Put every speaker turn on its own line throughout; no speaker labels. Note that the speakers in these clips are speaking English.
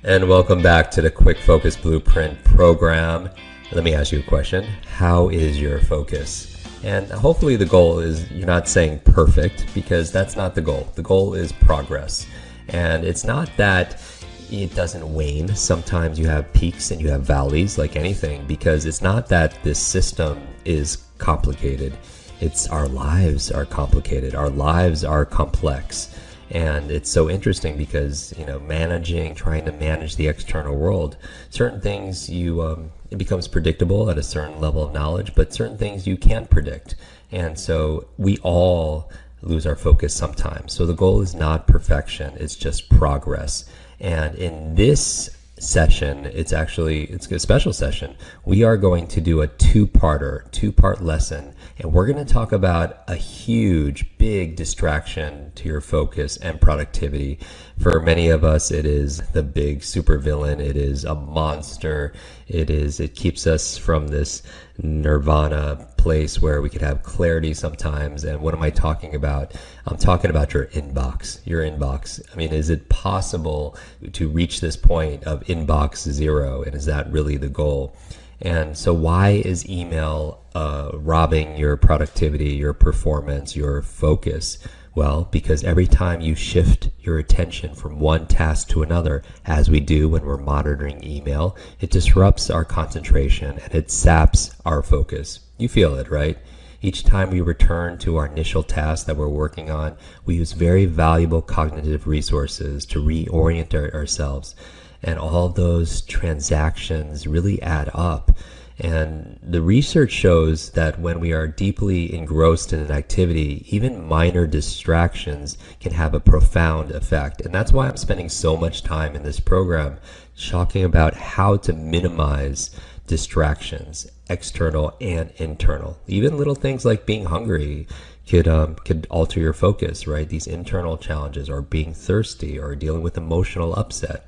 And welcome back to the Quick Focus Blueprint program. Let me ask you a question. How is your focus? And hopefully the goal is, you're not saying perfect, because that's not the goal. The goal is progress. And it's not that it doesn't wane. Sometimes you have peaks and you have valleys like anything, because it's not that this system is complicated. It's our lives are complicated. Our lives are complex. And it's so interesting because, trying to manage the external world, certain things it becomes predictable at a certain level of knowledge, but certain things you can't predict. And so we all lose our focus sometimes. So the goal is not perfection, it's just progress. And in this session, it's a special session. We are going to do a two-part lesson, and we're going to talk about a huge, big distraction to your focus and productivity. For many of us, it is the big supervillain. It is a monster. It keeps us from this nirvana place where we could have clarity sometimes. And what am I talking about? I'm talking about your inbox. I mean, is it possible to reach this point of inbox zero? And is that really the goal? And so why is email robbing your productivity, your performance, your focus? Well, because every time you shift your attention from one task to another, as we do when we're monitoring email, it disrupts our concentration and it saps our focus. You feel it, right? Each time we return to our initial task that we're working on, we use very valuable cognitive resources to reorient ourselves. And all those transactions really add up. And the research shows that when we are deeply engrossed in an activity, even minor distractions can have a profound effect. And that's why I'm spending so much time in this program talking about how to minimize distractions, external and internal. Even little things like being hungry could alter your focus, right? These internal challenges, or being thirsty, or dealing with emotional upset.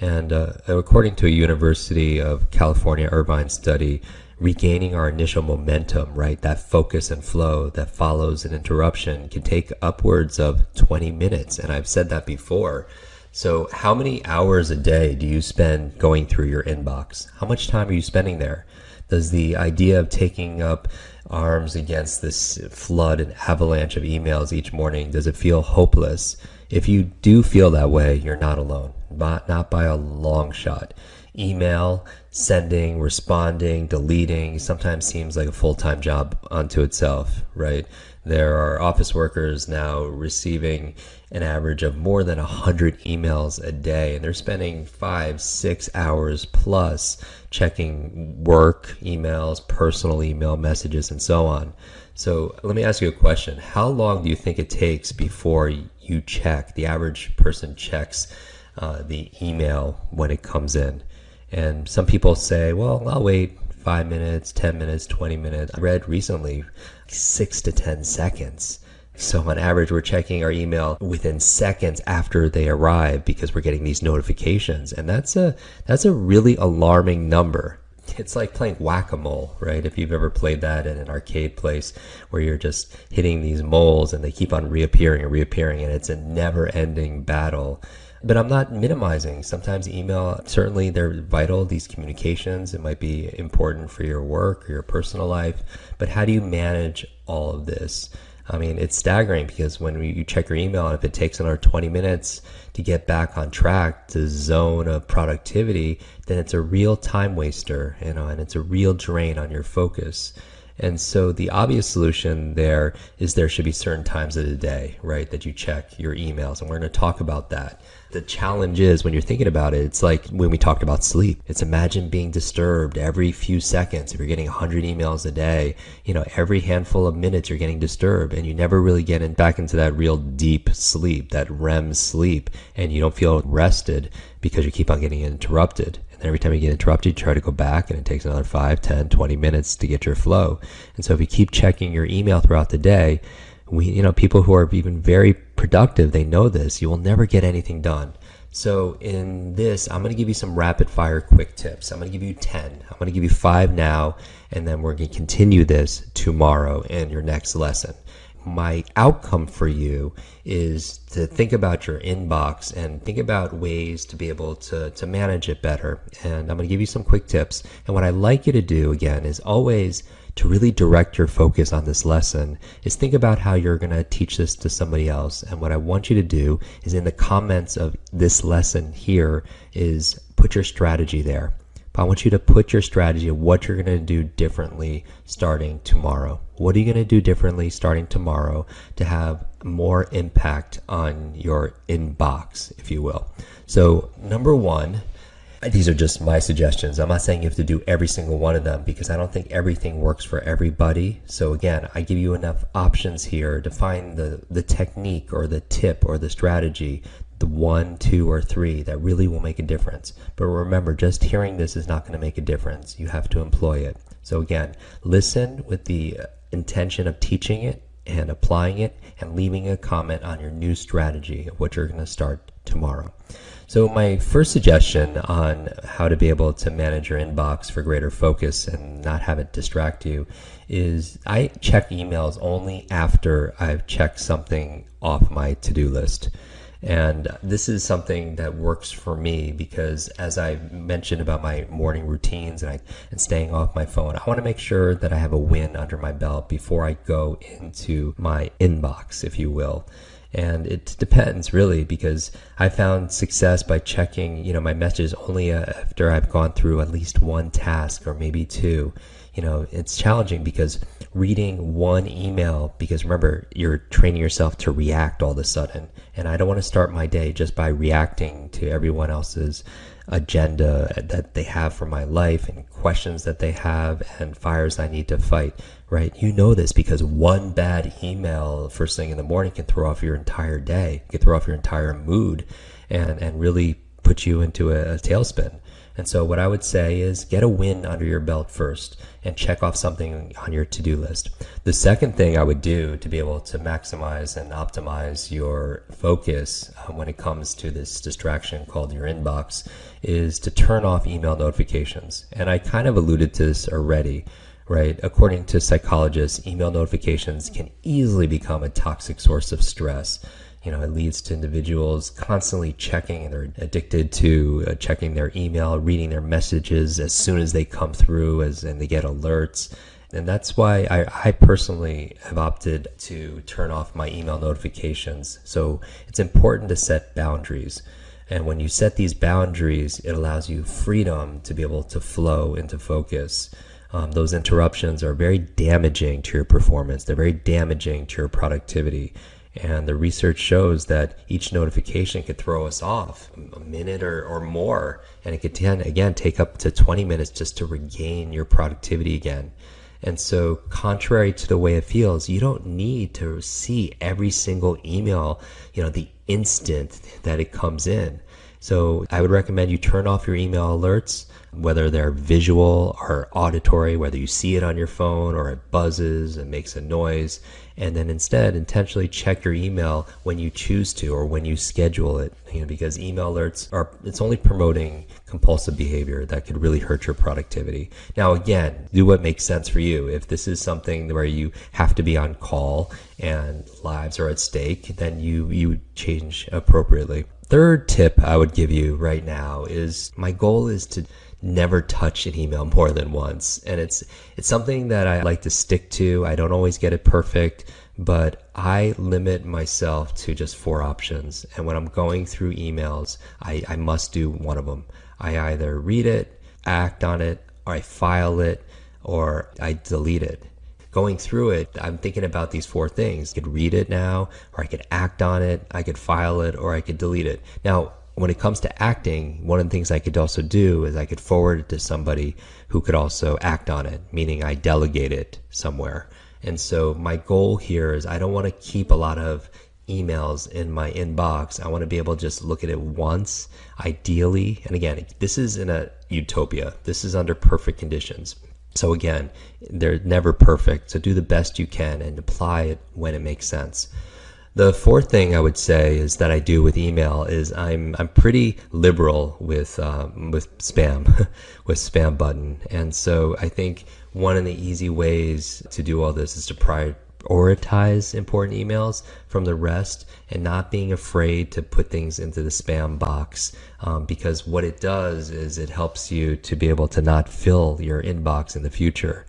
And according to a University of California Irvine study, regaining our initial momentum, right, that focus and flow that follows an interruption, can take upwards of 20 minutes. And I've said that before. So how many hours a day do you spend going through your inbox? How much time are you spending there? Does the idea of taking up arms against this flood and avalanche of emails each morning, does it feel hopeless? If you do feel that way, you're not alone, not by a long shot. Email, sending, responding, deleting sometimes seems like a full-time job unto itself, right? There are office workers now receiving an average of more than 100 emails a day, and they're spending 5-6 hours plus checking work emails, personal email messages, and so on. So let me ask you a question. How long do you think it takes before you check, the average person checks the email when it comes in? And some people say, well, I'll wait 5 minutes, 10 minutes, 20 minutes. I read recently 6 to 10 seconds. So on average, we're checking our email within seconds after they arrive because we're getting these notifications. And that's a really alarming number. It's like playing whack-a-mole, right? If you've ever played that in an arcade place where you're just hitting these moles and they keep on reappearing and it's a never-ending battle. But I'm not minimizing. Sometimes email, certainly they're vital, these communications. It might be important for your work or your personal life. But how do you manage all of this? I mean, it's staggering because when you check your email, and if it takes another 20 minutes to get back on track to zone of productivity, then it's a real time waster, and it's a real drain on your focus. And so the obvious solution there is there should be certain times of the day, right, that you check your emails. And we're going to talk about that. The challenge is, when you're thinking about it, it's like when we talked about sleep. It's imagine being disturbed every few seconds. If you're getting 100 emails a day, every handful of minutes you're getting disturbed, and you never really get back into that real deep sleep, that REM sleep, and you don't feel rested because you keep on getting interrupted. And every time you get interrupted, you try to go back, and it takes another 5, 10, 20 minutes to get your flow. And so if you keep checking your email throughout the day, people who are even very productive, they know this. You will never get anything done. So in this, I'm going to give you some rapid fire quick tips. I'm going to give you 10. I'm going to give you 5 now, and then we're going to continue this tomorrow in your next lesson. my outcome for you is to think about your inbox and think about ways to be able to manage it better. And I'm going to give you some quick tips. And what I like you to do, again, is always to really direct your focus on this lesson is think about how you're going to teach this to somebody else. And what I want you to do is in the comments of this lesson here is put your strategy there. But I want you to put your strategy of what you're going to do differently starting tomorrow. What are you going to do differently starting tomorrow to have more impact on your inbox, if you will? So number one, these are just my suggestions. I'm not saying you have to do every single one of them because I don't think everything works for everybody. So again, I give you enough options here to find the technique or the tip or the strategy, the 1, 2, or 3 that really will make a difference. But remember, just hearing this is not going to make a difference. You have to employ it. So again, listen with the intention of teaching it and applying it and leaving a comment on your new strategy of what you're going to start tomorrow. So my first suggestion on how to be able to manage your inbox for greater focus and not have it distract you is I check emails only after I've checked something off my to-do list. And this is something that works for me because as I mentioned about my morning routines and staying off my phone, I want to make sure that I have a win under my belt before I go into my inbox, if you will. And it depends really because I found success by checking, my messages only after I've gone through at least one task or maybe two. It's challenging because reading one email, because remember, you're training yourself to react all of a sudden. And I don't want to start my day just by reacting to everyone else's agenda that they have for my life and questions that they have and fires I need to fight, right? You know this because one bad email first thing in the morning can throw off your entire day, can throw off your entire mood and really put you into a tailspin. And so what I would say is get a win under your belt first and check off something on your to-do list. The second thing I would do to be able to maximize and optimize your focus when it comes to this distraction called your inbox is to turn off email notifications. And I kind of alluded to this already, right? According to psychologists, email notifications can easily become a toxic source of stress. It leads to individuals constantly checking, and they're addicted to checking their email, reading their messages as soon as they come through, and they get alerts. And that's why I personally have opted to turn off my email notifications. So it's important to set boundaries. And when you set these boundaries, it allows you freedom to be able to flow into focus. Those interruptions are very damaging to your performance. They're very damaging to your productivity. And the research shows that each notification could throw us off a minute or more. And it could, again, take up to 20 minutes just to regain your productivity again. And so contrary to the way it feels, you don't need to see every single email, the instant that it comes in. So I would recommend you turn off your email alerts, whether they're visual or auditory, whether you see it on your phone or it buzzes and makes a noise, and then instead intentionally check your email when you choose to or when you schedule it, because email alerts it's only promoting compulsive behavior that could really hurt your productivity. Now again, do what makes sense for you. If this is something where you have to be on call and lives are at stake, then you change appropriately. Third tip I would give you right now is my goal is to never touch an email more than once. And it's something that I like to stick to. I don't always get it perfect, but I limit myself to just 4 options. And when I'm going through emails, I must do one of them. I either read it, act on it, or I file it, or I delete it. Going through it, I'm thinking about these 4 things. I could read it now, or I could act on it, I could file it, or I could delete it. Now, when it comes to acting, one of the things I could also do is I could forward it to somebody who could also act on it, meaning I delegate it somewhere. And so my goal here is I don't want to keep a lot of emails in my inbox. I want to be able to just look at it once, ideally. And again, this is in a utopia. This is under perfect conditions. So again, they're never perfect. So do the best you can and apply it when it makes sense. The fourth thing I would say is that I do with email is I'm pretty liberal with spam, with spam button. And so I think one of the easy ways to do all this is to prioritize important emails from the rest, and not being afraid to put things into the spam box, because what it does is it helps you to be able to not fill your inbox in the future.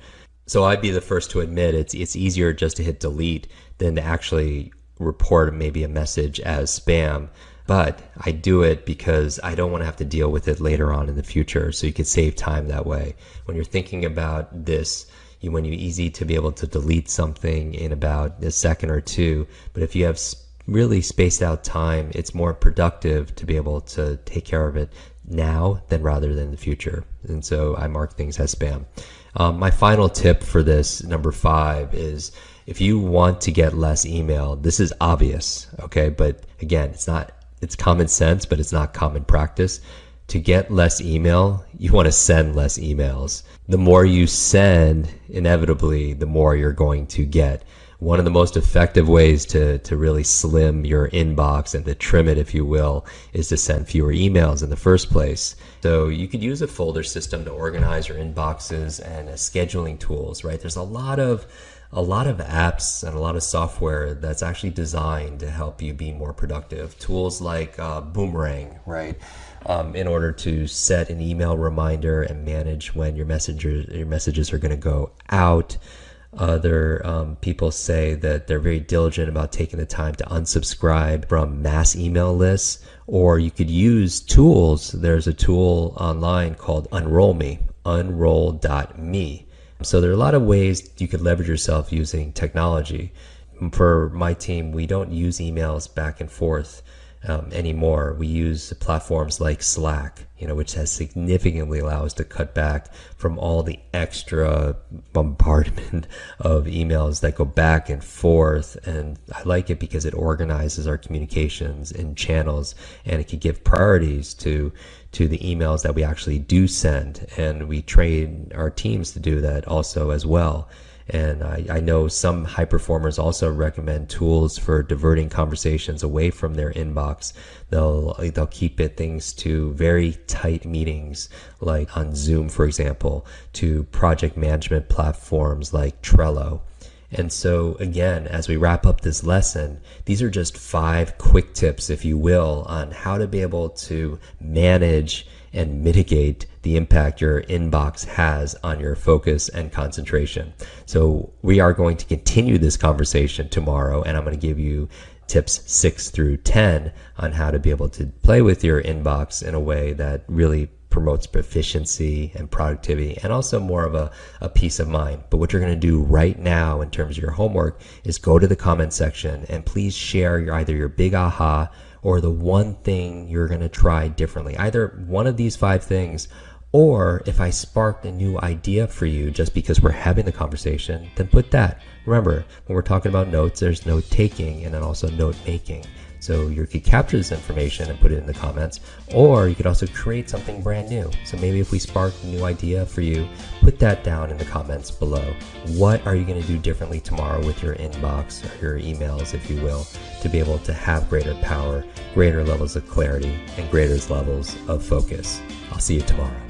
So I'd be the first to admit it's easier just to hit delete than to actually report maybe a message as spam. But I do it because I don't want to have to deal with it later on in the future, so you could save time that way. When you're thinking about this, when you're easy to be able to delete something in about a second or two, but if you have really spaced out time, it's more productive to be able to take care of it now than rather than the future. And so I mark things as spam. My final tip for this, number 5, is if you want to get less email, this is obvious, okay? But again, it's common sense, but it's not common practice. To get less email, you want to send less emails. The more you send, inevitably, the more you're going to get. One of the most effective ways to really slim your inbox and to trim it, if you will, is to send fewer emails in the first place. So you could use a folder system to organize your inboxes and scheduling tools, right? There's a lot of apps and a lot of software that's actually designed to help you be more productive. Tools like Boomerang, right? In order to set an email reminder and manage when your messages are going to go out. Other people say that they're very diligent about taking the time to unsubscribe from mass email lists, or you could use tools. There's a tool online called Unroll.me. So there are a lot of ways you could leverage yourself using technology. For my team, we don't use emails back and forth anymore. We use platforms like Slack, which has significantly allowed us to cut back from all the extra bombardment of emails that go back and forth. And I like it because it organizes our communications in channels, and it can give priorities to the emails that we actually do send. And we train our teams to do that also as well. And I know some high performers also recommend tools for diverting conversations away from their inbox. They'll keep things to very tight meetings, like on Zoom, for example, to project management platforms like Trello. And so again, as we wrap up this lesson, these are just 5 quick tips, if you will, on how to be able to manage and mitigate the impact your inbox has on your focus and concentration. So we are going to continue this conversation tomorrow, and I'm going to give you tips 6 through 10 on how to be able to play with your inbox in a way that really promotes efficiency and productivity, and also more of a peace of mind. But what you're going to do right now in terms of your homework is go to the comment section and please share either your big aha or the one thing you're going to try differently. Either one of these 5 things, or if I sparked a new idea for you just because we're having the conversation, then put that. Remember, when we're talking about notes, there's note taking and then also note making. So you could capture this information and put it in the comments, or you could also create something brand new. So maybe if we sparked a new idea for you, put that down in the comments below. What are you going to do differently tomorrow with your inbox or your emails, if you will, to be able to have greater power, greater levels of clarity, and greater levels of focus? I'll see you tomorrow.